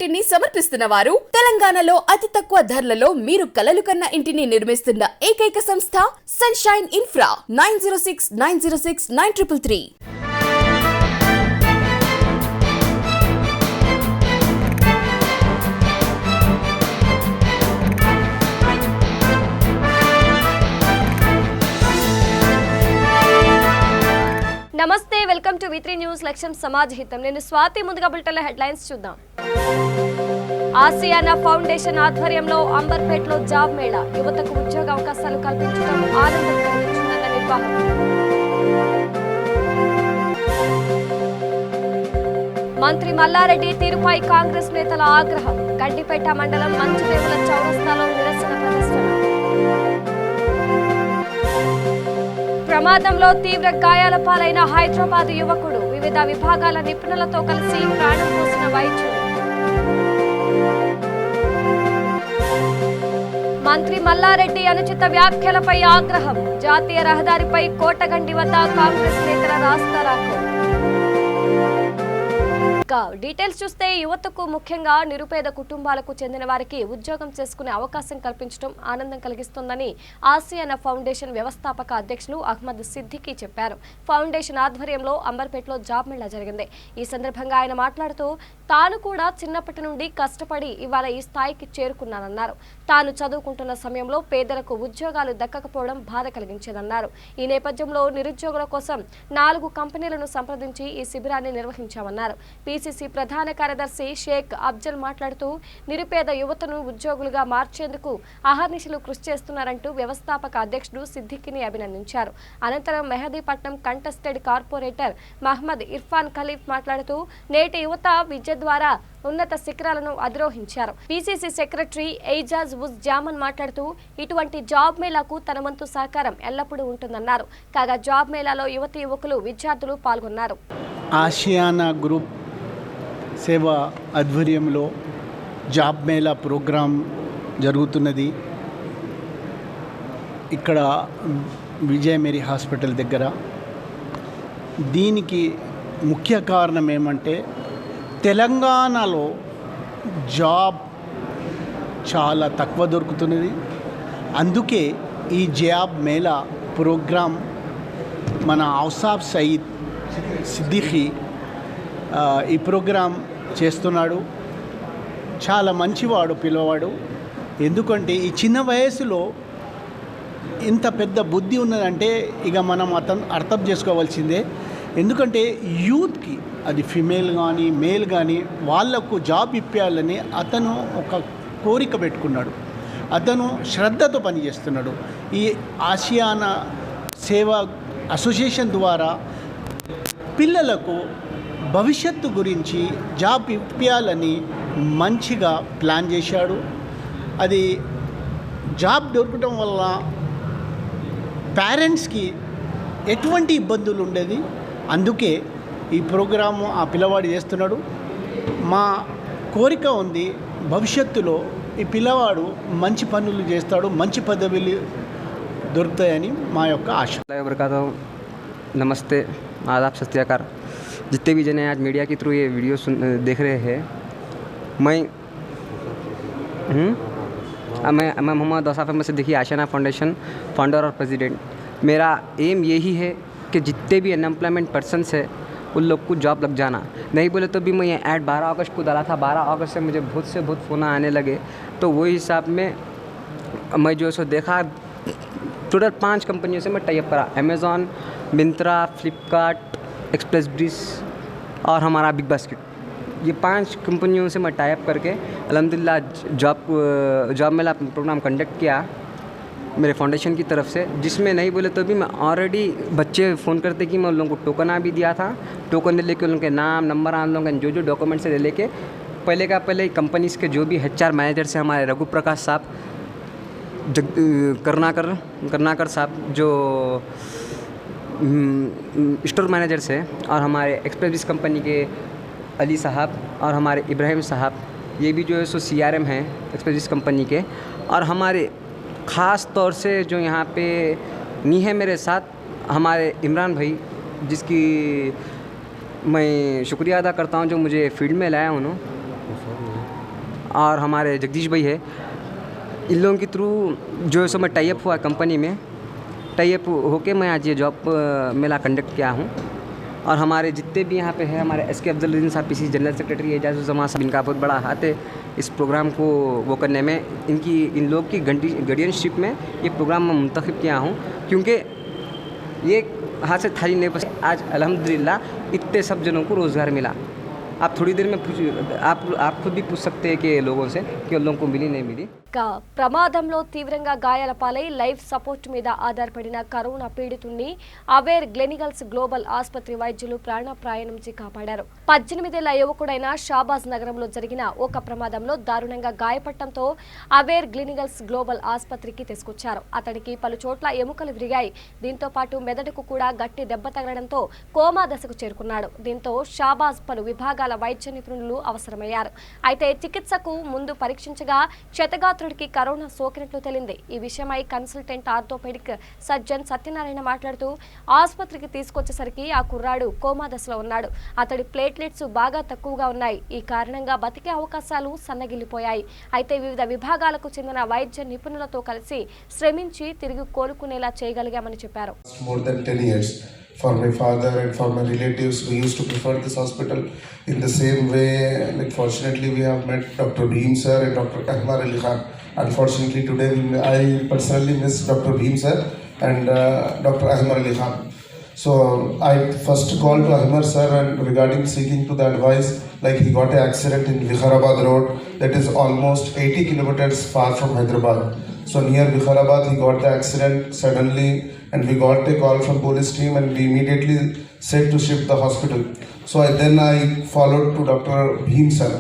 ఇంటిని సమర్పిస్తున్న వారు తెలంగాణలో అతి తక్కువ ధరలలో మీరు కలలు కన్న ఇంటిని నిర్మిస్తున్న ఏకైక సంస్థ సన్షైన్ ఇన్ఫ్రా 9069069333. నమస్తే, వెల్కమ్ టు V3 న్యూస్. లక్ష్యం సమాజ్ హితం. నేను స్వాతి. ముందుగా బులెటిన్ల హెడ్లైన్స్ చూద్దాం. ఆసియానా ఫౌండేషన్ ఆధ్వర్యంలో అంబర్పేటలో జాబ్ మేళా, యువతకు ఉద్యోగ అవకాశాలు కల్పించడం ఆనందం కలిగించిందన్న నిర్వాహకులు. మంత్రి మల్లారెడ్డి తీరుపై కాంగ్రెస్ నేతల ఆగ్రహం, గడ్డిపేట మండలం మంచుదేవుల చౌరస్తాలో నిరసన ప్రదర్శన. ప్రమాదంలో తీవ్ర గాయాల పాలైన హైదరాబాద్ యువకుడు, వివిధ విభాగాల నిపుణులతో కలిసి ప్రాణం పోసిన వైద్యులు. మంత్రి మల్లారెడ్డి అనుచిత వ్యాఖ్యలపై ఆగ్రహం, జాతీయ రహదారిపై కోటగండి వద్ద కాంగ్రెస్ నేతల రాస్తారోకో. డీటెయిల్స్ చూస్తే, యువతకు ముఖ్యంగా నిరుపేద కుటుంబాలకు చెందిన వారికి ఉద్యోగం చేసుకునే అవకాశం కల్పించడం ఆనందం కలిగిస్తుందని ఆసియానా ఫౌండేషన్ వ్యవస్థాపక అధ్యక్షులు అహ్మద్ సిద్దికీ చెప్పారు. ఫౌండేషన్ ఆధ్వర్యంలో అంబర్పేటలో జాబ్ మేళా జరిగింది. ఈ సందర్భంగా ఆయన మాట్లాడుతూ, తాను కూడా చిన్నప్పటి నుండి కష్టపడి ఇవాళ ఈ స్థాయికి చేరుకున్నానన్నారు. తాను చదువుకుంటున్న సమయంలో పేదలకు ఉద్యోగాలు దక్కకపోవడం బాధ కలిగించేదన్నారు. ఈ నేపథ్యంలో నిరుద్యోగుల కోసం 4 కంపెనీలను సంప్రదించి ఈ శిబిరాన్ని నిర్వహించామన్నారు. పిసిసి ప్రధాన కార్యదర్శి షేక్ అఫ్జల్ మాట్లాడుతూ, నిరుపేద యువతను ఉద్యోగులుగా మార్చేందుకు అహర్నిశలు కృషి చేస్తున్నారంటూ వ్యవస్థాపక అధ్యక్షుడు సిద్దికీని అభినందించారు. అనంతరం మెహదీపట్నం కంటెస్టెడ్ కార్పొరేటర్ మహ్మద్ ఇర్ఫాన్ ఖలీఫ్ మాట్లాడుతూ, నేటి యువత విద్య ద్వారా ఉన్నత శిఖరాలను అధిరోహించారు. పిసిసి సెక్రటరీ ఎయిజాజ్ ఉజ్ జామన్ మాట్లాడుతూ, ఇటువంటి జాబ్ మేళాకు తన వంతు సహకారం ఎల్లప్పుడూ ఉంటుందన్నారు. కాగా జాబ్ మేళాలో యువతి యువకులు విద్యార్థులు పాల్గొన్నారు. ఆసియానా గ్రూప్ సేవ ఆధ్వర్యంలో జాబ్ మేళా ప్రోగ్రాం జరుగుతున్నది. ఇక్కడ విజయ మేరీ హాస్పిటల్ దగ్గర. దీనికి ముఖ్య కారణం ఏమంటే, తెలంగాణలో జాబ్ చాలా తక్కువ దొరుకుతున్నది. అందుకే ఈ జాబ్ మేళా ప్రోగ్రాం మన ఔసాఫ్ సయీద్ సిద్దికీ ఈ ప్రోగ్రాం చేస్తున్నాడు. చాలా మంచివాడు పిల్లవాడు. ఎందుకంటే ఈ చిన్న వయసులో ఇంత పెద్ద బుద్ధి ఉన్నదంటే ఇక మనం అర్థం చేసుకోవాల్సిందే. ఎందుకంటే యూత్కి, అది ఫిమేల్ కానీ మేల్ కానీ, వాళ్లకు జాబ్ ఇప్పించాలని అతను ఒక కోరిక పెట్టుకున్నాడు. అతను శ్రద్ధతో పనిచేస్తున్నాడు. ఈ ఆసియానా సేవా అసోసియేషన్ ద్వారా పిల్లలకు భవిష్యత్తు గురించి జాబ్ ఇప్పించాలని మంచిగా ప్లాన్ చేశాడు. అది జాబ్ దొరకడం వల్ల పేరెంట్స్కి ఎటువంటి ఇబ్బందులు ఉండేది. అందుకే ఈ ప్రోగ్రాము ఆ పిల్లవాడు చేస్తున్నాడు. మా కోరిక ఉంది, భవిష్యత్తులో ఈ పిల్లవాడు మంచి పనులు చేస్తాడు, మంచి పదవులు దొరుకుతాయని మా యొక్క ఆశ. नमस्ते, आदाब, सत श्री अकाल। जितने भी जने आज मीडिया के थ्रू ये वीडियो देख रहे हैं, मैं मोहम्मद औसाफ अहमद सिद्दीकी, आशियाना फाउंडेशन फाउंडर और प्रेसिडेंट। मेरा एम यही है कि जितने भी अनएम्प्लॉयमेंट पर्सनस है उन लोग को जॉब लग जाना। नहीं बोले तो भी मैं ये ऐड 12 अगस्त को डाला था। 12 अगस्त से मुझे बहुत से बहुत फ़ोन आने लगे, तो वही हिसाब में मैं जो सो देखा, टोटल 5 कंपनियों से मैं टाइप करा। Amazon, Myntra, Flipkart, express bridge और हमारा बिग बास्केट। ये 5 कंपनियों से मैं टाइप करके अल्हम्दुलिल्लाह जॉब मेला प्रोग्राम कंडक्ट किया मेरे फाउंडेशन की तरफ से, जिसमें नहीं बोले तो भी मैं ऑलरेडी बच्चे फ़ोन करते कि मैं उन लोगों को टोकन भी दिया था। टोकन ले लेके उनके नाम, नंबर, उन लोगों के जो जो डॉक्यूमेंट्स ले लेके पहले कंपनीज़ के जो भी HR मैनेजर से हमारे रघु प्रकाश साहब, करनाकर साहब जो स्टोर मैनेजर से, और हमारे एक्सप्रेस कंपनी के अली साहब और हमारे इब्राहिम साहब, ये भी जो है सो CRM हैं एक्सप्रेस कंपनी के। और हमारे ख़ास तौर से जो यहाँ पे नहीं है मेरे साथ, हमारे इमरान भाई, जिसकी मैं शुक्रिया अदा करता हूँ जो मुझे फील्ड में लाया उन्होंने। और हमारे जगदीश भाई है, इन लोगों के थ्रू जो सो मैं टाई अप हुआ कंपनी में, टाई अप होके मैं आज ये जॉब मेला कंडक्ट किया हूँ। और हमारे जितने भी यहाँ पे हैं, हमारे एस के अफजलुद्दीन साहब पीसी जनरल सेक्रेटरी, एजाजुज़्ज़मान साहब, इनका बहुत बड़ा हाथ है इस प्रोग्राम को वो करने में। इन लोग की गार्डियनशिप में ये प्रोग्राम मैं मुंतखब किया हूँ, क्योंकि ये हाथ से थाली नहीं बस आज अल्हम्दुलिल्लाह इतने सब जनों को रोज़गार मिला। आप थोड़ी देर में आप खुद भी पूछ सकते हैं कि लोगों से कि उन लोगों को मिली नहीं मिली। ప్రమాదంలో తీవ్రంగా గాయాల పాలై లైఫ్ సపోర్ట్ మీద ఆధారపడిన కరోనా పీడితుణ్ణి అవేర్ గ్లెనిగల్స్ గ్లోబల్ ఆసుపత్రి వైద్యులు ప్రాణాపాయం నుంచి కాపాడారు. 18 ఏళ్ల యువకుడైన షాబాజ్ నగరంలో జరిగిన ఒక ప్రమాదంలో దారుణంగా గాయపడటంతో అవేర్ గ్లెనిగల్స్ గ్లోబల్ ఆసుపత్రికి తీసుకొచ్చారు. అతడికి పలు చోట్ల ఎముకలు విరిగాయి. దీంతో పాటు మెదడుకు కూడా గట్టి దెబ్బ తగలడంతో కోమా దశకు చేరుకున్నాడు. దీంతో షాబాజ్ పలు విభాగాల వైద్య నిపుణులు అవసరమయ్యారు. అయితే చికిత్సకు ముందు పరీక్షించగా క్షతగాత్రుడికి కరోనా సోకినట్లు తేలింది. ఈ విషయమై కన్సల్టెంట్ ఆర్థోపెడిక్ సర్జన్ సత్యనారాయణ మాట్లాడుతూ ఆసుపత్రికి తీసుకొచ్చేసరికి ఆ కుర్రాడు కోమా దశలో ఉన్నాడు. అతడి ప్లేట్లెట్స్ బాగా తక్కువగా ఉన్నాయి. ఈ కారణంగా బతికే అవకాశాలు సన్నగిల్లిపోయాయి. అయితే వివిధ విభాగాలకు చెందిన వైద్య నిపుణులతో కలిసి శ్రమించి తిరిగి కోలుకునేలా చేయగలిగామని చెప్పారు. For my father and for my relatives, we used to prefer this hospital. In the same way, like fortunately we have met Dr. Bhim sir and Dr. Ahmar Ali Khan. Unfortunately today I personally miss Dr. Bhim sir and Dr. Ahmar Ali Khan. So I first called to Ahmar sir and regarding seeking to the advice, like he got an accident in Vikharabad road that is almost 80 kilometers far from Hyderabad. So near Vikharabad he got the accident suddenly, and we got a call from police team and we immediately said to shift the hospital. So then I followed to Dr. Bhim sir.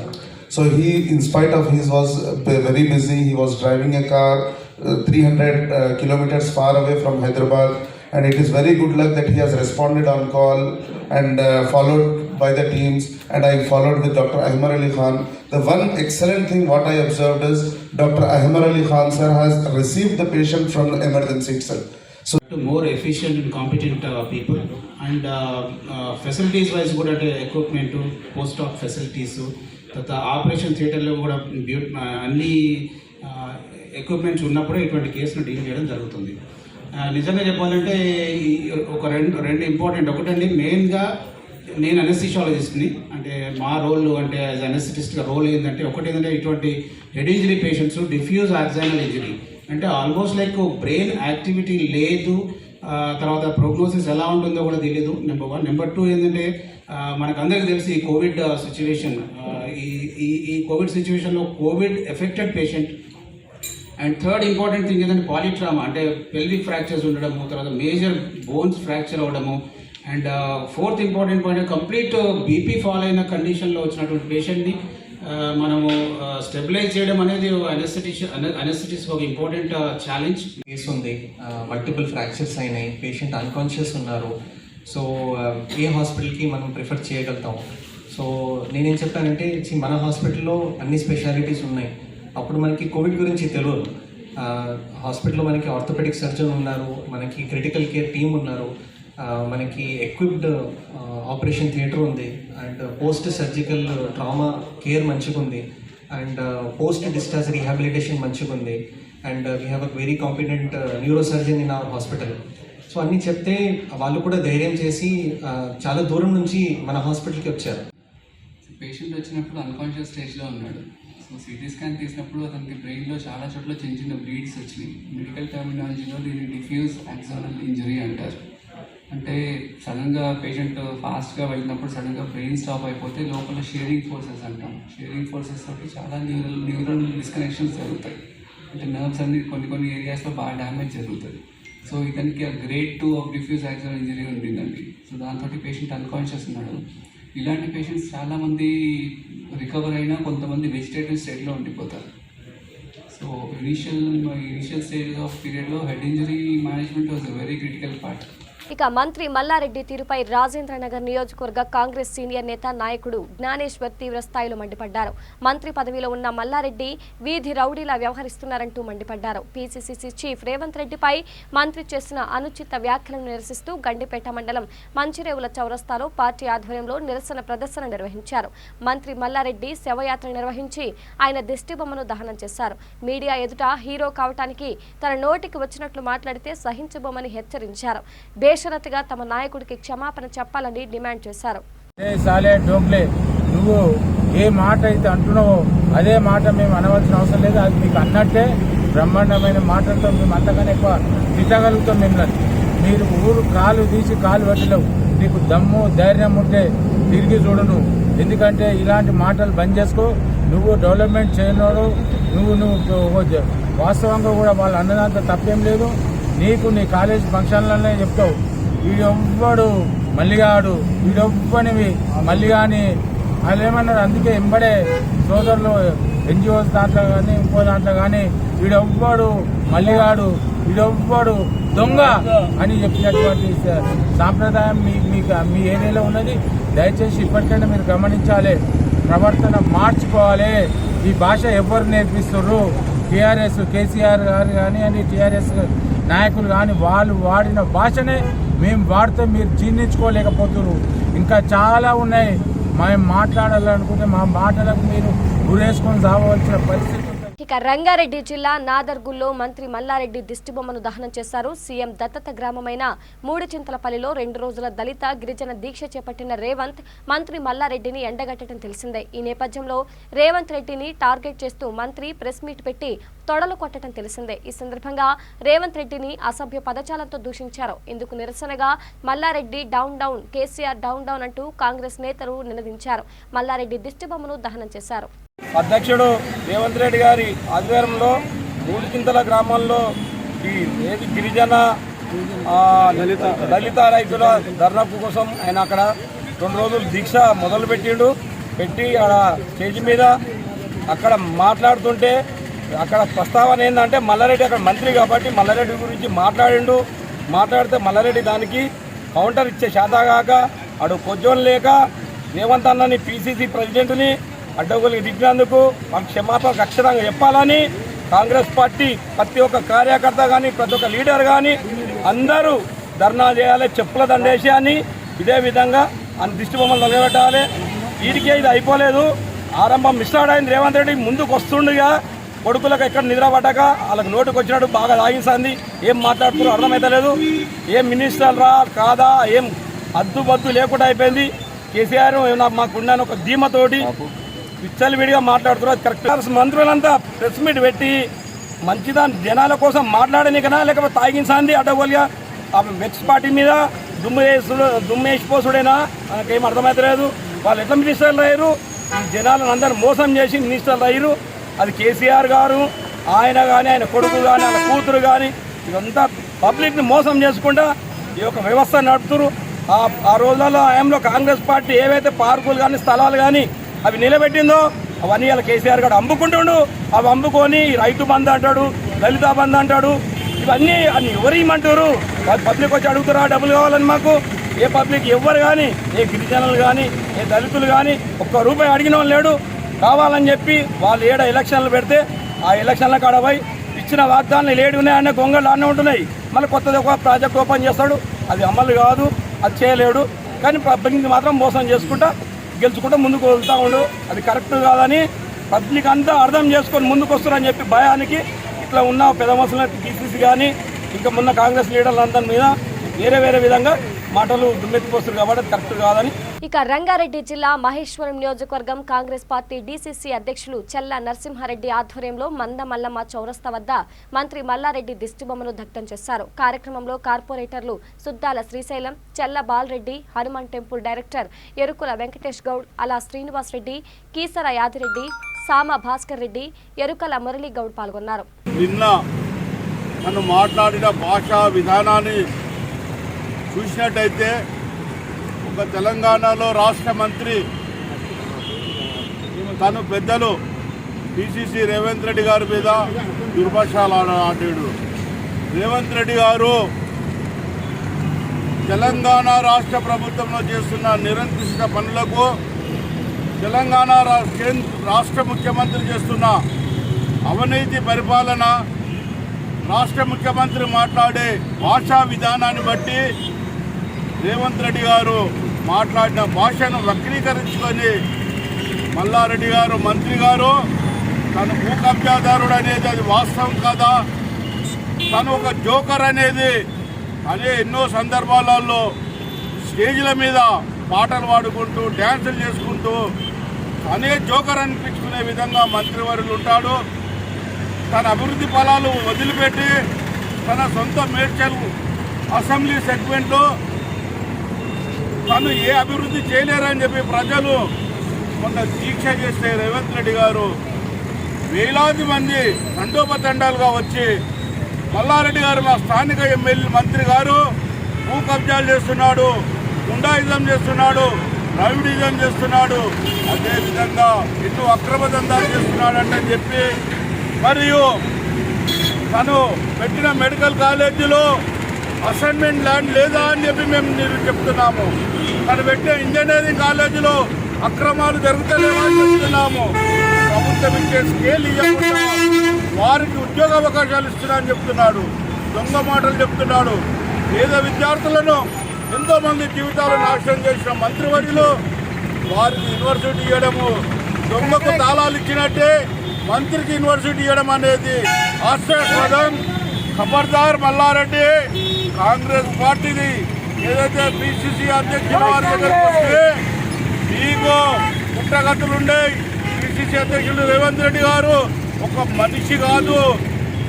So he, in spite of he was very busy, he was driving a car 300 kilometers far away from Hyderabad, and it is very good luck that he has responded on call and followed by the teams, and I followed with Dr. Ahmar Ali Khan. The one excellent thing what I observed is Dr. Ahmar Ali Khan sir has received the patient from the emergency itself. So more efficient and competent people, and facilities wise కూడా అంటే equipment post ఆప్ facilities తర్వాత operation థియేటర్లో కూడా అన్ని equipments ఉన్నప్పుడే ఇటువంటి కేసును deal చేయడం జరుగుతుంది. నిజంగా చెప్పాలంటే ఒక రెండు ఇంపార్టెంట్. ఒకటండి, మెయిన్గా నేను అనెస్థిషియాలజిస్ట్ని, అంటే మా రోల్ అంటే యాజ్ అనెస్థిటిస్ట్గా రోల్ ఏంటంటే ఒకటి ఏంటంటే ఇటువంటి head injury patients diffuse axonal injury అంటే ఆల్మోస్ట్ లైక్ బ్రెయిన్ యాక్టివిటీ లేదు, తర్వాత ప్రోగ్నోసిస్ ఎలా ఉంటుందో కూడా తెలియదు. నెంబర్ 1. నెంబర్ 2 ఏంటంటే మనకు అందరికీ తెలిసి ఈ కోవిడ్ సిచ్యువేషన్, ఈ కోవిడ్ సిచ్యువేషన్లో Covid affected patient. And third important thing ఏంటంటే పాలిట్రామా, అంటే పెల్విక్ ఫ్రాక్చర్స్ ఉండడము, తర్వాత మేజర్ బోన్స్ ఫ్రాక్చర్ అవ్వడము. And fourth important point, complete BP fall అయిన కండిషన్లో వచ్చినటువంటి పేషెంట్ని మనము స్టెబిలైజ్ చేయడం అనేది అనెస్థెటిస్ట్ ఒక ఇంపార్టెంట్ ఛాలెంజ్. కేసు ఉంది, మల్టిపుల్ ఫ్రాక్చర్స్ అయినాయి, పేషెంట్ అన్కాన్షియస్ ఉన్నారు. సో ఏ హాస్పిటల్కి మనం ప్రిఫర్ చేయగలుగుతాం? సో నేనేం చెప్పానంటే, మన హాస్పిటల్లో అన్ని స్పెషాలిటీస్ ఉన్నాయి. అప్పుడు మనకి కోవిడ్ గురించి తెలియదు. హాస్పిటల్లో మనకి ఆర్థోపెడిక్ సర్జన్ ఉన్నారు, మనకి క్రిటికల్ కేర్ టీమ్ ఉన్నారు, మనకి ఎక్విప్డ్ ఆపరేషన్ థియేటర్ ఉంది, and post surgical trauma care మంచిగా ఉంది, అండ్ పోస్ట్ డిశ్చార్జ్ రీహాబిలిటేషన్ మంచిగా ఉంది, and we have a very competent neuro surgeon in our hospital. So అన్నీ చెప్తే వాళ్ళు కూడా ధైర్యం చేసి చాలా దూరం నుంచి మన హాస్పిటల్కి వచ్చారు. పేషెంట్ వచ్చినప్పుడు అన్కాన్షియస్ స్టేజ్లో ఉన్నాడు. సో సిటీ స్కాన్ తీసినప్పుడు అతనికి బ్రెయిన్లో చాలా చోట్ల చిన్న చిన్న బ్లీడ్స్ వచ్చినాయి. మెడికల్ టర్మినాలజీలో దీన్ని డిఫ్యూజ్ యాక్సిజనల్ ఇంజరీ అంటారు. అంటే సడన్గా పేషెంట్ ఫాస్ట్గా వెళ్ళినప్పుడు సడన్గా బ్రెయిన్ స్టాప్ అయిపోతే లోపల షేరింగ్ ఫోర్సెస్ అంటాం. షేరింగ్ ఫోర్సెస్ తోటి చాలా న్యూరల్ డిస్కనెక్షన్స్ జరుగుతాయి. అంటే నర్వ్స్ అన్ని కొన్ని ఏరియాస్లో బాగా డ్యామేజ్ జరుగుతుంది. సో ఇతనికి గ్రేడ్ 2 ఆఫ్ డిఫ్యూజ్ యాక్సిజనల్ ఇంజరీ ఉండిందండి. సో దాంతో పేషెంట్ అన్కాన్షియస్ ఉన్నాడు. ఇలాంటి పేషెంట్స్ చాలామంది రికవర్ అయినా కొంతమంది వెజిటేటివ్ స్టేట్లో ఉండిపోతారు. సో ఇనిషియల్ స్టేజ్ ఆఫ్ పీరియడ్లో head injury management was a very critical part. ఇక మంత్రి మల్లారెడ్డి తీరుపై రాజేంద్రనగర్ నియోజకవర్గ కాంగ్రెస్ సీనియర్ నేత నాయకుడు జ్ఞానేశ్వర్ తీవ్ర స్థాయిలో మండిపడ్డారు. మంత్రి పదవిలో ఉన్న మల్లారెడ్డి వీధి రౌడీలా వ్యవహరిస్తున్నారంటూ మండిపడ్డారు. పీసీసీ చీఫ్ రేవంత్ రెడ్డిపై మంత్రి చేసిన అనుచిత వ్యాఖ్యలను నిరసిస్తూ గండిపేట మండలం మంచిరేవుల చౌరస్తాలో పార్టీ ఆధ్వర్యంలో నిరసన ప్రదర్శన నిర్వహించారు. మంత్రి మల్లారెడ్డి శవయాత్ర నిర్వహించి ఆయన దిష్టిబొమ్మను దహనం చేశారు. మీడియా ఎదుట హీరో కావటానికి తన నోటికి వచ్చినట్లు మాట్లాడితే సహించబోమని హెచ్చరించారు. బేషరతుగా తమ నాయకుడికి క్షమాపణ చెప్పాలని డిమాండ్ చేశారు. నువ్వు ఏ మాట అయితే అంటున్నావో అదే మాట మేము అనవలసిన అవసరం లేదు. అది మీకు అన్నట్టే బ్రహ్మాండమైన మాటలతో మేము అంతగానే ఎక్కువ తిట్టగలుగుతాం. మిమ్మల్ని మీరు ఊరు కాలు తీసి కాలు పెట్టలేవు. నీకు దమ్ము ధైర్యం ఉంటే తిరిగి చూడను. ఎందుకంటే ఇలాంటి మాటలు బంద్ చేసుకో. నువ్వు డెవలప్మెంట్ చేయనోడు. నువ్వు వాస్తవంగా కూడా వాళ్ళు అన్నదాంతో తప్పేం లేదు. నీకు నీ కాలేజ్ ఫంక్షన్లనే చెప్తావు వీడెవ్వడు మల్లిగాడు వీడెవ్వనివి మల్లిగాని వాళ్ళు ఏమన్నారు. అందుకే ఎంబడే సోదరులు ఎన్జిఓస్ దాంట్లో కానీ ఇంకో దాంట్లో కానీ వీడెవ్వడు మల్లిగాడు వీడెవ్వడు దొంగ అని చెప్పినటువంటి సాంప్రదాయం మీ ఏరియాలో ఉన్నది. దయచేసి ఇప్పటికైనా మీరు గమనించాలి. ప్రవర్తన మార్చుకోవాలి. ఈ భాష ఎవరు నేర్పిస్తున్నారు? టీఆర్ఎస్ కేసీఆర్ గారు కానీ అని టీఆర్ఎస్ నాయకులు కానీ వాళ్ళు వాడిన భాషనే మేము వాడితే మీరు జీర్ణించుకోలేకపోతున్నారు. ఇంకా చాలా ఉన్నాయి. మేము మాట్లాడాలనుకుంటే మా మాటలకు మీరు గురేసుకొని సాగవలసిన పరిస్థితి. ఇక రంగారెడ్డి జిల్లా నాదర్గుల్లో మంత్రి మల్లారెడ్డి దిష్టిబొమ్మను దహనం చేశారు. సీఎం దత్తత గ్రామమైన మూడుచింతలపల్లిలో 2 రోజుల దళిత గిరిజన దీక్ష చేపట్టిన రేవంత్ మంత్రి మల్లారెడ్డిని ఎండగట్టడం తెలిసిందే. ఈ నేపథ్యంలో రేవంత్ రెడ్డిని టార్గెట్ చేస్తూ మంత్రి ప్రెస్ మీట్ పెట్టి తొడలు కొట్టడం తెలిసిందే. ఈ సందర్భంగా రేవంత్ రెడ్డిని అసభ్య పదజాలంతో దూషించారు. ఇందుకు నిరసనగా Mallareddy down down, KCR down down అంటూ కాంగ్రెస్ నేతలు నినదించారు. మల్లారెడ్డి దిష్టిబొమ్మను దహనం చేశారు. అధ్యక్షుడు రేవంత్ రెడ్డి గారి ఆధ్వర్యంలో మూడుచింతల గ్రామంలో ఈ గిరిజన దళిత రైతుల ధర్నా కోసం ఆయన అక్కడ 2 రోజులు దీక్ష మొదలు పెట్టి ఆడ స్టేజ్ మీద అక్కడ మాట్లాడుతుంటే అక్కడ ప్రస్తావన ఏంటంటే మల్లారెడ్డి అక్కడ మంత్రి కాబట్టి మల్లారెడ్డి గురించి మాట్లాడితే మల్లారెడ్డి దానికి కౌంటర్ ఇచ్చే శాతగాక అడు కొంచెం లేక రేవంత్ అన్నని పీసీసీ ప్రెసిడెంట్ని అడ్డగోలుగా దిగినందుకు మాకు క్షమాపణ ఖచ్చితంగా చెప్పాలని కాంగ్రెస్ పార్టీ ప్రతి ఒక్క కార్యకర్త కానీ ప్రతి ఒక్క లీడర్ కానీ అందరూ ధర్నా చేయాలి. చెప్పుల దండేసి అని ఇదే విధంగా దిష్టిబొమ్మలు నిలబెట్టాలి. వీడికే ఇది అయిపోలేదు. ఆరంభం మిస్టార్ట్ అయింది. రేవంత్ రెడ్డి ముందుకు వస్తుండగా కొడుకులకు ఎక్కడ నిద్ర పట్టక వాళ్ళకి నోటుకు వచ్చినట్టు బాగా లాగించింది. ఏం మాట్లాడుతున్నారో అర్థమైతలేదు. ఏం మినిస్టర్ రా కాదా ఏం అద్దుబద్దు లేకుండా అయిపోయింది. కేసీఆర్ మాకున్న ఒక ధీమతోటి విచ్చలవిడిగా మాట్లాడుతున్నారు. కరెక్ట్ మంత్రులంతా ప్రెస్ మీట్ పెట్టి మంచిదా జనాల కోసం మాట్లాడనికనా లేకపోతే తాగించింది అడ్డగోలుగా వెక్స్ పార్టీ మీద దుమ్మేసిపోసుడేనా మనకేం అర్థమవుతలేదు. వాళ్ళు ఎట్లా మినిస్టర్లు అయ్యారు? జనాలను అందరూ మోసం చేసి మినిస్టర్లు అయ్యారు. అది కేసీఆర్ గారు ఆయన కానీ ఆయన కొడుకు కానీ ఆయన కూతురు కానీ ఇదంతా పబ్లిక్ని మోసం చేసుకుంటా ఈ యొక్క వ్యవస్థ నడుపుతున్నారు. ఆ రోజులలో ఆయనలో కాంగ్రెస్ పార్టీ ఏవైతే పార్కులు కానీ స్థలాలు కానీ అవి నిలబెట్టిందో అవన్నీ ఇలా కేసీఆర్ గారు అమ్ముకుంటుండు. అవి అమ్ముకొని రైతు బంధు అంటాడు, దళిత బంధు అంటాడు. ఇవన్నీ అన్ని ఎవరు ఇమ్మంటారు? పబ్లిక్ వచ్చి అడుగుతారా డబ్బులు కావాలని? మాకు ఏ పబ్లిక్ ఎవరు కానీ ఏ గిరిజనులు కానీ ఏ దళితులు కానీ ఒక్క రూపాయి అడిగిన వాళ్ళు లేడు. కావాలని చెప్పి వాళ్ళు ఏడ ఎలక్షన్లు పెడితే ఆ ఎలక్షన్ల కాడ పోయి ఇచ్చిన వాగ్దానాలు లేడు ఉన్నాయన్న గొంగళ్ళు అన్నీ ఉంటున్నాయి. మళ్ళీ కొత్తది ఒక ప్రాజెక్ట్ ఓపెన్ చేస్తాడు. అది అమలు కాదు, అది చేయలేడు. కానీ పబ్లిక్ మాత్రం మోసం చేసుకుంటా గెలుచుకుంటూ ముందుకు వెళ్తూ ఉండు. అది కరెక్ట్ కాదని పబ్లిక్ అంతా అర్థం చేసుకొని ముందుకు వస్తారని చెప్పి భయానికి ఇట్లా ఉన్న పెద్ద మనుషుల టీసీసీ కానీ ఇంకా మొన్న కాంగ్రెస్ లీడర్లందరి మీద వేరే విధంగా మాటలు దుమ్మెత్తిపోస్తారు కాబట్టి కరెక్ట్ కాదని. ఇక రంగారెడ్డి జిల్లా మహేశ్వరం నియోజకవర్గం కాంగ్రెస్ పార్టీ డీసీసీ అధ్యక్షులు చెల్ల నరసింహారెడ్డి ఆధ్వర్యంలో మందమల్లమ్మ చౌరస్తా వద్ద మంత్రి మల్లారెడ్డి దిష్టిబొమ్మను దగ్ధం చేశారు. కార్యక్రమంలో కార్పొరేటర్లు సుద్దాల శ్రీశైలం, చెల్ల బాలరెడ్డి, హనుమాన్ టెంపుల్ డైరెక్టర్ ఎరుకుల వెంకటేష్ గౌడ్, అలా శ్రీనివాస్ రెడ్డి, కీసర యాదిరెడ్డి, సామ భాస్కర్ రెడ్డి, ఎరుకల మురళీ గౌడ్ పాల్గొన్నారు. నిన్న మనం మాట్లాడిన భాషా విధానాన్ని చూసినట్టయితే ఒక తెలంగాణలో రాష్ట్ర మంత్రి తను పెద్దలు పిసిసి రేవంత్ రెడ్డి గారి మీద దుర్భాషలు ఆడాడు. రేవంత్ రెడ్డి గారు తెలంగాణ రాష్ట్ర ప్రభుత్వంలో చేస్తున్న నిరంకుశ పనులకు తెలంగాణ రాష్ట్ర ముఖ్యమంత్రి చేస్తున్న అవినీతి పరిపాలన, రాష్ట్ర ముఖ్యమంత్రి మాట్లాడే భాషా విధానాన్ని బట్టి రేవంత్ రెడ్డి గారు మాట్లాడిన భాషను వక్రీకరించుకొని మల్లారెడ్డి గారు మంత్రి గారు తను భూ కబ్జాదారుడు అనేది అది వాస్తవం కాదా, తను ఒక జోకర్ అనేది అదే ఎన్నో సందర్భాలలో స్టేజ్ల మీద పాటలు పాడుకుంటూ డ్యాన్సులు చేసుకుంటూ అనే జోకర్ అనిపించుకునే విధంగా మంత్రివర్యులు ఉంటాడు. తన అభివృద్ధి ఫలాలు వదిలిపెట్టి తన సొంత మేడ్చల్ అసెంబ్లీ సెగ్మెంట్లో తను ఏ అభివృద్ధి చేయలేరని చెప్పి ప్రజలు మొన్న దీక్ష చేస్తే రేవంత్ రెడ్డి గారు వేలాది మంది తండోపతండాలుగా వచ్చి మల్లారెడ్డి గారు మా స్థానిక ఎమ్మెల్యే మంత్రి గారు భూ కబ్జాలు చేస్తున్నాడు, గుండాయిజం చేస్తున్నాడు, రౌడీజం చేస్తున్నాడు, అదేవిధంగా ఎన్నో అక్రమ దందాలు చేస్తున్నాడంటే చెప్పి మరియు తను పెట్టిన మెడికల్ కాలేజీలో అసైన్మెంట్ ల్యాండ్ లేదా అని చెప్పి మేము చెప్తున్నాము. తను పెట్టిన ఇంజనీరింగ్ కాలేజీలో అక్రమాలు జరుగుతలేవా అని చెప్తున్నాము. ప్రభుత్వం ఇచ్చే స్కేల్ ఇవ్వకుండా వారికి ఉద్యోగ అవకాశాలు ఇస్తున్నారని చెప్తున్నాడు. దొంగ మాటలు చెప్తున్నాడు. పేద విద్యార్థులను ఎంతోమంది జీవితాలు నాశనం చేసిన మంత్రివర్యులు వారికి యూనివర్సిటీ ఇవ్వడము, దొంగకు తాళాలు ఇచ్చినట్టే మంత్రికి యూనివర్సిటీ ఇవ్వడం అనేది హాస్యాస్పదం. ఖబర్దార్ మల్లారెడ్డి, కాంగ్రెస్ పార్టీది ఏదైతే పిసిసి అధ్యక్షుల వారి దగ్గరికి వస్తే మీకు పుట్టగతులుండే. పిసిసి అధ్యక్షుడు రేవంత్ రెడ్డి గారు ఒక మనిషి కాదు,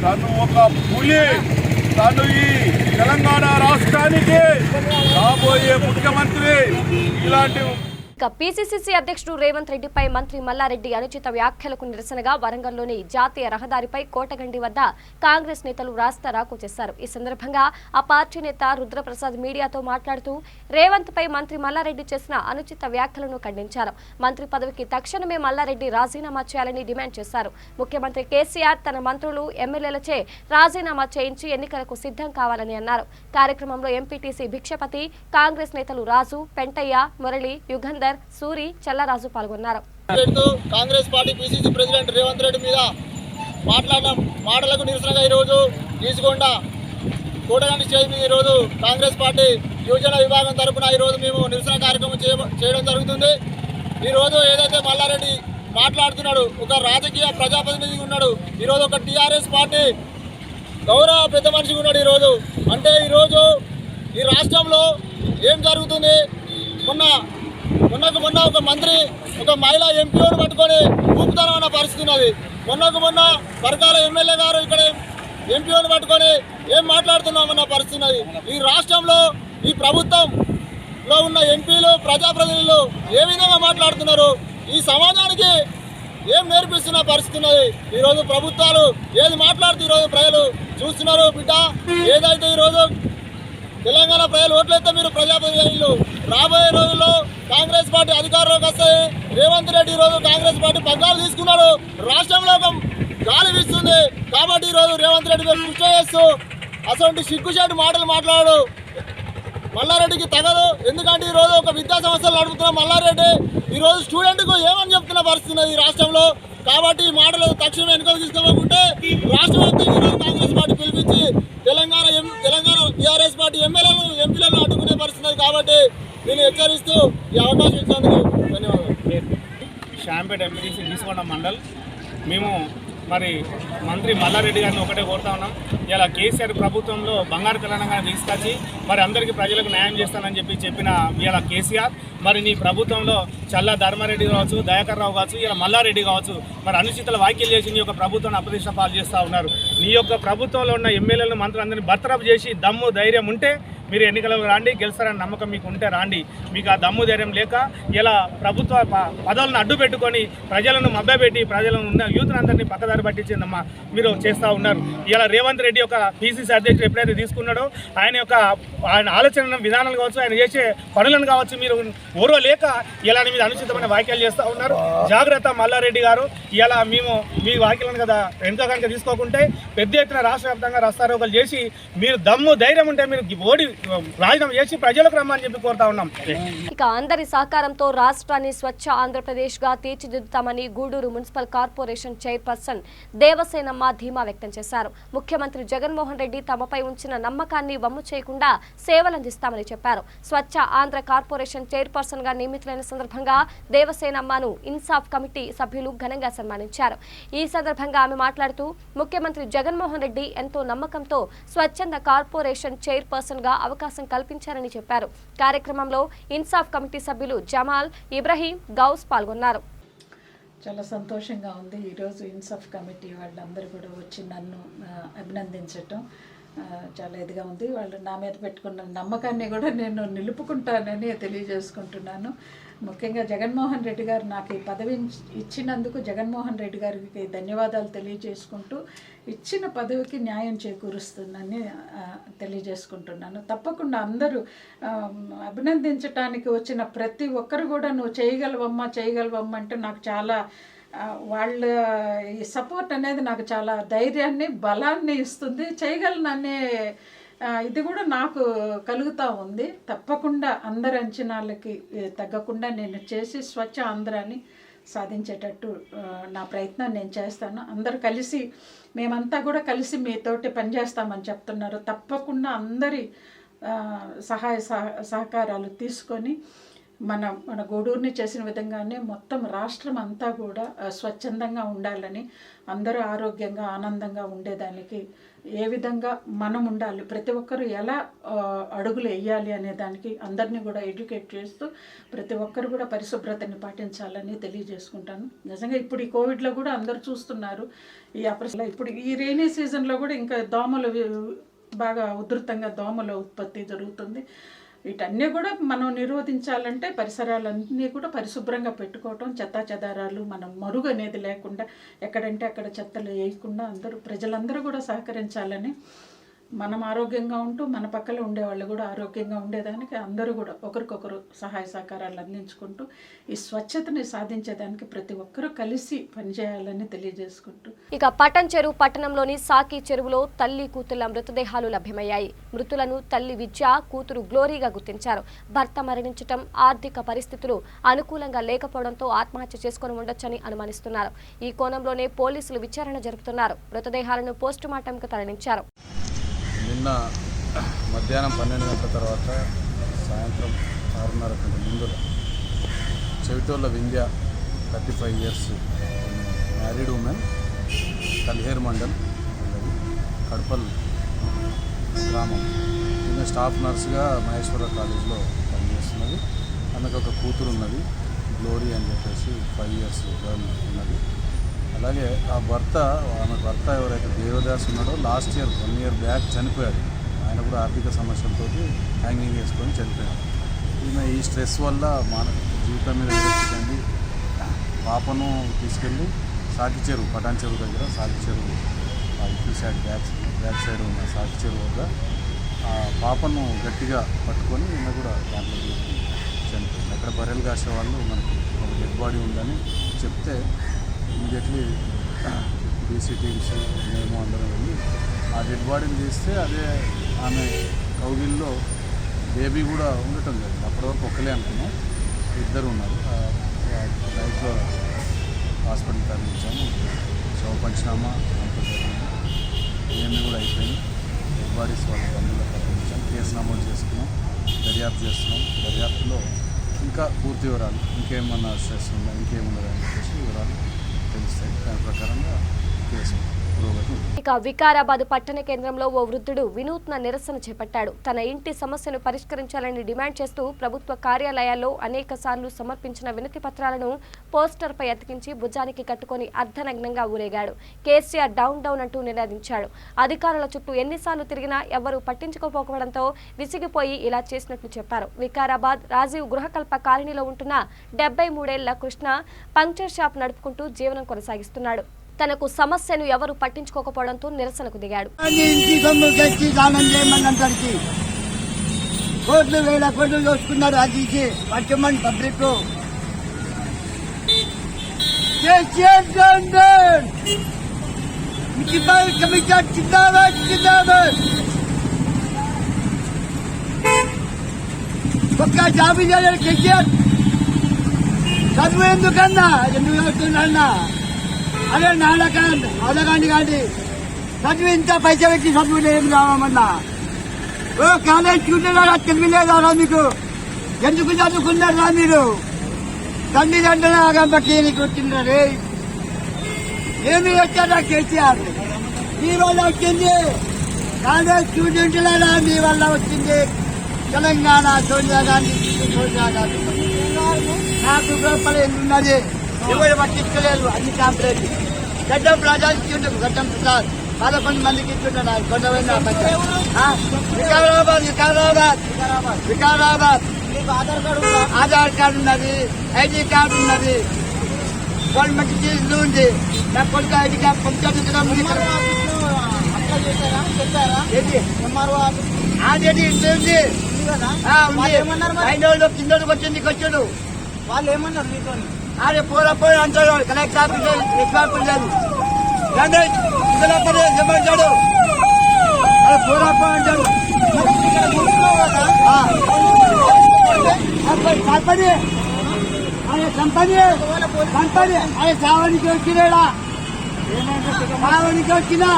తను ఒక పులి. తను ఈ తెలంగాణ రాష్ట్రానికి రాబోయే ముఖ్యమంత్రి. ఇలాంటి పిసిసి అధ్యక్షుడు రేవంత్ రెడ్డిపై మంత్రి మల్లారెడ్డి అనుచిత వ్యాఖ్యలకు నిరసనగా వరంగల్లోని జాతీయ రహదారిపై కోటగండి వద్ద కాంగ్రెస్ నేతలు రాస్తారోకో చేశారు. ఈ సందర్భంగా ఆ పార్టీ నేత రుద్రప్రసాద్ మీడియాతో మాట్లాడుతూ రేవంత్ పై మంత్రి మల్లారెడ్డి చేసిన అనుచిత వ్యాఖ్యలను ఖండించారు. మంత్రి పదవికి తక్షణమే మల్లారెడ్డి రాజీనామా చేయాలని డిమాండ్ చేశారు. ముఖ్యమంత్రి కేసీఆర్ తన మంత్రులు ఎమ్మెల్యేలచే రాజీనామా చేయించి ఎన్నికలకు సిద్ధం కావాలని అన్నారు. కార్యక్రమంలో ఎంపీటీసీ భిక్షపతి, కాంగ్రెస్ నేతలు రాజు, పెంటయ్య, మురళి, యుగంధర్, సూరి, చల్లరాజు పాల్గొన్నారు. Congress party PCC president Revanth Reddy మీద మాట్లాడిన మాటలకు నిరసనగా ఈరోజు తీసుకొండ కోటగండి స్టేజ్ మీద ఈరోజు కాంగ్రెస్ పార్టీ యువజన విభాగం తరఫున ఈరోజు మేము నిరసన కార్యక్రమం చేయడం జరుగుతుంది. ఈరోజు ఏదైతే మల్లారెడ్డి మాట్లాడుతున్నాడు, ఒక రాజకీయ ప్రజాప్రతినిధి ఉన్నాడు, ఈరోజు ఒక టీఆర్ఎస్ పార్టీ గౌరవ పెద్ద మనిషి ఉన్నాడు. ఈరోజు అంటే ఈరోజు ఈ రాష్ట్రంలో ఏం జరుగుతుంది, మొన్న ఒక మంత్రి ఒక మహిళా ఎంపీని పట్టుకొని ఊపుతానన్న పరిస్థితి ఉన్నది. మొన్న వర్గాల ఎమ్మెల్యే గారు ఇక్కడ ఎంపీని పట్టుకొని ఏం మాట్లాడుతున్నామన్న పరిస్థితి ఉన్నది. ఈ రాష్ట్రంలో ఈ ప్రభుత్వంలో ఉన్న ఎంపీలు, ప్రజాప్రతినిధులు ఏ విధంగా మాట్లాడుతున్నారు, ఈ సమాజానికి ఏం నేర్పిస్తున్న పరిస్థితి ఉన్నది. ఈరోజు ప్రభుత్వాలు ఏది మాట్లాడుతూ ఈరోజు ప్రజలు చూస్తున్నారు. బిడ్డ ఏదైతే ఈరోజు తెలంగాణ ప్రజలు ఓట్లయితే మీరు ప్రజాప్రతినిధులు రాబోయే రోజుల్లో కాంగ్రెస్ పార్టీ అధికారంలోకి వస్తాయి. రేవంత్ రెడ్డి ఈరోజు కాంగ్రెస్ పార్టీ పగ్గాలు తీసుకున్నాడు, రాష్ట్రంలో ఒక గాలి వీస్తుంది. కాబట్టి ఈరోజు రేవంత్ రెడ్డి కృషి చేస్తూ అసలు సిగ్గుచేటు మాటలు మాట్లాడు మల్లారెడ్డికి తగదు. ఎందుకంటే ఈరోజు ఒక విద్యా సంస్థలు నడుపుతున్న మల్లారెడ్డి ఈరోజు స్టూడెంట్కు ఏమని చెప్తున్న పరిస్థితి ఉన్నది ఈ రాష్ట్రంలో. కాబట్టి ఈ మాటలు తక్షణం వెనుకలు తీసుకోవాలంటే రాష్ట్ర వ్యాప్తంగా ఈరోజు కాంగ్రెస్ పార్టీ పిలిపించి తెలంగాణ టీఆర్ఎస్ పార్టీ ఎమ్మెల్యేలు, ఎంపీలను అడ్డుకునే పరిస్థితి. కాబట్టి దీన్ని హెచ్చరిస్తూ ఈ అవకాశం ఇచ్చినందుకు ధన్యవాదాలు. శాంపేట ఎంపీటీసీ తీసుకొండ మండల్. మేము మరి మంత్రి మల్లారెడ్డి గారిని ఒకటే కోరుతా ఉన్నాం. ఇలా కేసీఆర్ ప్రభుత్వంలో బంగారు తెలంగాణ తీసుకొచ్చి మరి అందరికీ ప్రజలకు న్యాయం చేస్తానని చెప్పిన ఇలా కేసీఆర్ మరి నీ ప్రభుత్వంలో చల్లా ధర్మారెడ్డి కావచ్చు, దయాకర్ రావు కావచ్చు, ఇలా మల్లారెడ్డి కావచ్చు మరి అనుచిత వ్యాఖ్యలు చేసి నీ యొక్క ప్రభుత్వాన్ని అప్రతిష్ట పాలు చేస్తూ ఉన్నారు. నీ యొక్క ప్రభుత్వంలో ఉన్న ఎమ్మెల్యేలను, మంత్రులందరినీ బర్తరఫ్ చేసి దమ్ము ధైర్యం ఉంటే మీరు ఎన్నికలకు రాండి, గెలుస్తారని నమ్మకం మీకు ఉంటే రాండి. మీకు ఆ దమ్ము ధైర్యం లేక ఇలా ప్రభుత్వ పదవులను అడ్డు పెట్టుకొని ప్రజలను మభ్యపెట్టి ప్రజలను ఉన్న యూత్ని అందరినీ పక్కదారి పట్టించిందమ్మా మీరు చేస్తూ ఉన్నారు. ఇలా రేవంత్ రెడ్డి యొక్క పిసిసి అధ్యక్షుడు ఎప్పుడైతే తీసుకున్నాడో ఆయన ఆలోచన విధానాలు కావచ్చు, ఆయన చేసే పనులను కావచ్చు మీరు ఓర్వలేక ఇలా మీద అనుచితమైన వ్యాఖ్యలు చేస్తూ ఉన్నారు. జాగ్రత్త మల్లారెడ్డి గారు. ఇలా మేము మీ వ్యాఖ్యలను కదా ఎంత కనుక తీసుకోకుంటే పెద్ద ఎత్తున రాష్ట్ర వ్యాప్తంగా రాస్తారోకలు చేసి మీరు దమ్ము ధైర్యం ఉంటే మీరు ఓడి రాజీనామా చేసి ప్రజలకు రమ్మని చెప్పి కోరుతా ఉన్నాం. ఇక అందరి సహకారంతో రాష్ట్రాన్ని స్వచ్ఛ ఆంధ్రప్రదేశ్ గా తీర్చిదిద్దుతామని Gudur municipal corporation chairperson Devasenamma ధీమా వ్యక్తం చేశారు. ముఖ్యమంత్రి జగన్మోహన్ రెడ్డి తమపై ఉంచిన నమ్మకాన్ని వమ్ము చేయకుండా సేవలందిస్తామని చెప్పారు. స్వచ్ఛ ఆంధ్ర కార్పొరేషన్ చైర్పర్సన్ గా నియమితులైన సందర్భంగా దేవసేనమ్మను ఇన్సాఫ్ కమిటీ సభ్యులు ఘనంగా సన్మానించారు. ఈ సందర్భంగా ఆమె మాట్లాడుతూ ముఖ్యమంత్రి జగన్మోహన్ రెడ్డి ఎంతో నమ్మకంతో స్వచ్ఛంద కార్పొరేషన్ చైర్పర్సన్ గా అవకాశం కల్పించారని చెప్పారు. కార్యక్రమంలో ఇన్సాఫ్ కమిటీ సభ్యులు జమాల్, ఇబ్రహీం, గౌస్ పాల్గొన్నారు. చాలా సంతోషంగా ఉంది. ఈరోజు ఇన్సాఫ్ కమిటీ వాళ్ళందరూ కూడా వచ్చి నన్ను అభినందించటం చాలా ఇదిగా ఉంది. వాళ్ళు నా మీద పెట్టుకున్న నమ్మకాన్ని కూడా నేను నిలుపుకుంటానని తెలియజేసుకుంటున్నాను. ముఖ్యంగా జగన్మోహన్ రెడ్డి గారు నాకు ఈ పదవి ఇచ్చినందుకు జగన్మోహన్ రెడ్డి గారికి ధన్యవాదాలు తెలియజేసుకుంటూ ఇచ్చిన పదవికి న్యాయం చేకూరుస్తుందని తెలియజేసుకుంటున్నాను. తప్పకుండా అందరూ అభినందించడానికి వచ్చిన ప్రతి ఒక్కరు కూడా నువ్వు చేయగలవమ్మా అంటే నాకు చాలా వాళ్ళ ఈ సపోర్ట్ అనేది నాకు చాలా ధైర్యాన్ని, బలాన్ని ఇస్తుంది. చేయగలననే ఇది కూడా నాకు కలుగుతూ ఉంది. తప్పకుండా అందరి అంచనాలకి తగ్గకుండా నేను చేసి స్వచ్ఛ ఆంధ్రాని సాధించేటట్టు నా ప్రయత్నం నేను చేస్తాను. అందరు కలిసి మేమంతా కూడా కలిసి మీతోటి పనిచేస్తామని చెప్తున్నారు. తప్పకుండా అందరి సహాయ సహకారాలు తీసుకొని మన గూడూరుని చేసిన విధంగానే మొత్తం రాష్ట్రం అంతా కూడా స్వచ్ఛందంగా ఉండాలని, అందరూ ఆరోగ్యంగా ఆనందంగా ఉండేదానికి ఏ విధంగా మనం ఉండాలి, ప్రతి ఒక్కరు ఎలా అడుగులు వేయాలి అనే దానికి అందరినీ కూడా ఎడ్యుకేట్ చేస్తూ ప్రతి ఒక్కరు కూడా పరిశుభ్రతని పాటించాలని తెలియజేసుకుంటాను. నిజంగా ఇప్పుడు ఈ కోవిడ్లో కూడా అందరూ చూస్తున్నారు. ఇప్పుడు ఈ రైనీ సీజన్లో కూడా ఇంకా దోమలు బాగా ఉధృతంగా దోమల ఉత్పత్తి జరుగుతుంది. వీటన్నీ కూడా మనం నిరోధించాలంటే పరిసరాలన్నీ కూడా పరిశుభ్రంగా పెట్టుకోవటం, చెత్తాచెదారాలు మనం మరుగు అనేది లేకుండా ఎక్కడంటే అక్కడ చెత్తలు వేయకుండా ప్రజలందరూ కూడా సహకరించాలని, మనం ఆరోగ్యంగా ఉంటూ మన పక్కన ఉండేవాళ్ళు కూడా ఆరోగ్యంగా ఉండేదానికి అందరూ కూడా ఒకరికొకరు సహాయ సహకారాలు అందించుకుంటూ ఈ స్వచ్ఛతని సాధించేదానికి ప్రతి ఒక్కరూ కలిసి పనిచేయాలని తెలియజేసుకుంటూ ఇక పటన్ చెరువు పట్టణంలోని సాకి చెరువులో తల్లి కూతుళ్ల మృతదేహాలు లభ్యమయ్యాయి. మృతులను తల్లి విద్య, కూతురు గ్లోరీగా గుర్తించారు. భర్త మరణించటం, ఆర్థిక పరిస్థితులు అనుకూలంగా లేకపోవడంతో ఆత్మహత్య చేసుకుని ఉండొచ్చని అనుమానిస్తున్నారు. ఈ కోణంలోనే పోలీసులు విచారణ జరుపుతున్నారు. మృతదేహాలను పోస్టుమార్టంకు తరలించారు. నిన్న మధ్యాహ్నం 12 గంటల తర్వాత సాయంత్రం 6:30 గంటల ముందు చెవిటోళ్ళ Vindhya 35 years married women, Kalher mandal, Kadapal గ్రామం. ఈమె స్టాఫ్ నర్సుగా మహేశ్వర కాలేజ్లో పనిచేస్తున్నది. ఆమెకు ఒక కూతురు ఉన్నది, గ్లోరీ అని చెప్పేసి 5 years గర్ల్ ఉన్నది. అలాగే ఆమె భర్త ఎవరైతే దేవదాస్ ఉన్నాడో లాస్ట్ ఇయర్ 1 year బ్యాక్ చనిపోయాడు. ఆయన కూడా ఆర్థిక సమస్యలతో హ్యాంగింగ్ వేసుకొని చనిపోయాడు. ఈమె ఈ స్ట్రెస్ వల్ల జీవితం మీద చెంది పాపను తీసుకెళ్ళి సాకి చెరువు, పటాన్ చెరువు దగ్గర సాకి చెరువు ఇటు సైడ్ బ్యాక్ సైడ్ ఉన్న సాకి చెరువు వద్ద ఆ పాపను గట్టిగా పట్టుకొని ఈమె కూడా దాంట్లో చనిపోయింది. అక్కడ బర్రెలు కాసే వాళ్ళు మనకి ఒక డెడ్ బాడీ ఉందని చెప్తే ఇమీడియట్లీ డీసీటీసీ మేము అందరం వెళ్ళి ఆ డెడ్ బాడీని తీస్తే అదే ఆమె కౌగిల్లో బేబీ కూడా ఉండటం జరిగింది. అప్పటి వరకు ఒక్కలే అనుకున్నాం, ఇద్దరు ఉన్నారు. లైఫ్లో హాస్పిటల్ తరలించాము. శవ పంచనామా అంత జరిగింది. ఏమీ కూడా అయిపోయింది. డెడ్ బాడీస్ వాళ్ళ బంధువులకు తరలించాము. కేసు నమోదు చేసుకున్నాం, దర్యాప్తు చేస్తున్నాం. దర్యాప్తులో ఇంకా పూర్తి వివరాలు, ఇంకేమన్నా స్ట్రెస్ ఉందా, ఇంకేమున్నదా అని చెప్పేసి వివరాలు తెలుస్తాయి. దాని ప్రకారంగా కేసు ఇక వికారాబాద్ పట్టణ కేంద్రంలో ఓ వృద్ధుడు వినూత్న నిరసన చేపట్టాడు. తన ఇంటి సమస్యను పరిష్కరించాలని డిమాండ్ చేస్తూ ప్రభుత్వ కార్యాలయాల్లో అనేక సార్లు సమర్పించిన వినతి పత్రాలను పోస్టర్పై అతికించి భుజానికి కట్టుకొని అర్ధనగ్నంగా ఊరేగాడు. కేసీఆర్ డౌన్ అంటూ నినాదించాడు. అధికారుల చుట్టూ ఎన్నిసార్లు తిరిగినా ఎవరూ పట్టించుకోకపోవడంతో విసిగిపోయి ఇలా చేసినట్లు చెప్పారు. వికారాబాద్ రాజీవ్ గృహకల్ప కాలనీలో ఉంటున్న 73 ఏళ్ల కృష్ణ పంక్చర్ షాప్ నడుపుకుంటూ జీవనం కొనసాగిస్తున్నాడు. తనకు సమస్యను ఎవరు పట్టించుకోకపోవడంతో నిరసనకు దిగాడు. ఒక్క జాబ్ చేయలేదు కేసీఆర్. చదువు ఎందుకన్నా ఎందుకు చదువుతున్నా అదే నాన్నకాండ్ అదగాండి కానీ చదువు ఇంత పైసా పెట్టి చదువు లేదు రావమన్నా. ఓ కాలేజ్ చూడలేదా తెలియలేదా మీకు? ఎందుకు చదువుకున్నారా మీరు? తల్లిదండ్రులు ఆగంబట్టి నీకు వచ్చిండ్రే. ఏమి వచ్చారా కేసీఆర్? మీ వల్ల వచ్చింది. కాలేజ్ స్టూడెంట్లరా మీ వల్ల వచ్చింది. తెలంగాణ సోనియా గాంధీ నాకు రూపాయలు ఉన్నది. ఎవరు పట్టించుకోలేదు. అన్ని కాంప్లైంట్ గడ్డం ప్రజాకి ఇచ్చిండు. గడ్డం ప్రసాద్ 11 మందికి ఇచ్చిండు. కొండపోయిన వికారాబాద్ ఆధార్ కార్డు ఉన్నది, ఐడి కార్డు ఉన్నది, గవర్నమెంట్ ఇల్లు ఉంది. నా కొడుకు ఐడి కార్డు పంపించడం ఆల్రెడీ ఇంటి ఉంది. ఐదు కిందకి వచ్చింది వచ్చాడు. వాళ్ళు ఏమన్నారు మీతో? అదే పోరపోయి అంటాడు. కలెక్టర్ ఆఫీసర్ ఎక్స్పార్ట్ లేదు చెప్పాడు. అదే పోరపోయి అంటాడు. కంపెనీ అదే కంపెనీ కంపెనీ అదే సావానికి వచ్చినాడా? సావానికి వచ్చినా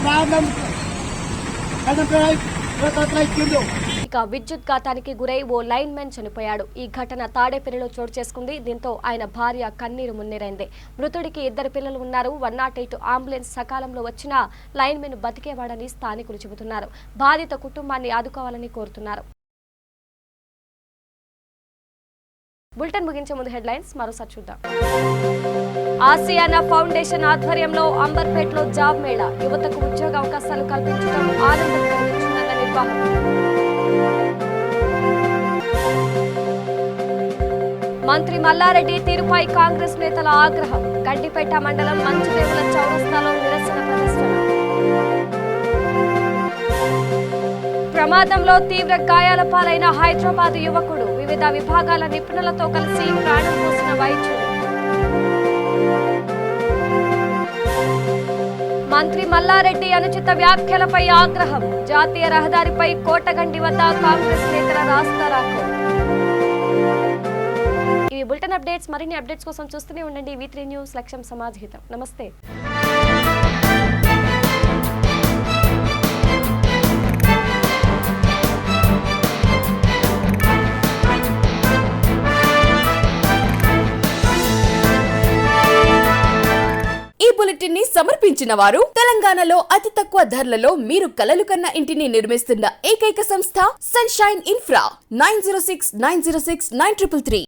ప్రాబ్లం ఇక విద్యుత్ ఘాతానికి గురై ఓ లైన్ మ్యాన్ చనిపోయాడు. ఈ ఘటన తాడేపల్లిలో చోటు చేసుకుంది. దీంతో ఆయన భార్య కన్నీరు మున్నీరైంది. మృతుడికి 2 పిల్లలు ఉన్నారు. 108 అంబులెన్స్ సకాలంలో వచ్చిన లైన్ మ్యాన్ బతికేవాడని స్థానికులు చెబుతున్నారు. బాధిత కుటుంబాన్ని ఆదుకోవాలని కోరుతున్నారు. బులెటిన్ ముగించే ముందు హెడ్లైన్స్ మరోసారి చూద్దాం. ఆసియానా ఫౌండేషన్ ఆధ్వర్యంలో అంబర్పేటలో జాబ్ మేళా. యువతకు ఉద్యోగ అవకాశాలు కల్పించడం ఆనందం కలిగించిందన్న నిర్వాహకులు. మంత్రి మల్లారెడ్డి తీరుపై కాంగ్రెస్ నేతల ఆగ్రహం. గడ్డిపేట మండలం మంచుదేవుల చౌరస్తాలో నిరసన ప్రదర్శన. ప్రమాదంలో తీవ్ర గాయాల పాలైన హైదరాబాద్ యువకుడు. వివిధ విభాగాల నిపుణులతో కలిసి ప్రాణం పోసిన వైద్యుడు. మంత్రి మల్లారెడ్డి అనుచిత వ్యాఖ్యలపై ఆగ్రహం. జాతీయ రహదారిపై కోటగండి వద్ద కాంగ్రెస్ నేతల రాస్తారోకో. ఇవి బులెటిన్ అప్డేట్స్. మరిన్ని అప్డేట్స్ కోసం చూస్తూనే ఉండండి V3 న్యూస్. లక్ష్యం సమాజహితం. నమస్తే. ఈ బులెటిన్ ని సమర్పించిన వారు తెలంగాణలో అతి తక్కువ ధరలలో మీరు కలలు కన్న ఇంటిని నిర్మిస్తున్న ఏకైక సంస్థ సన్షైన్ ఇన్ఫ్రా. 9069069333.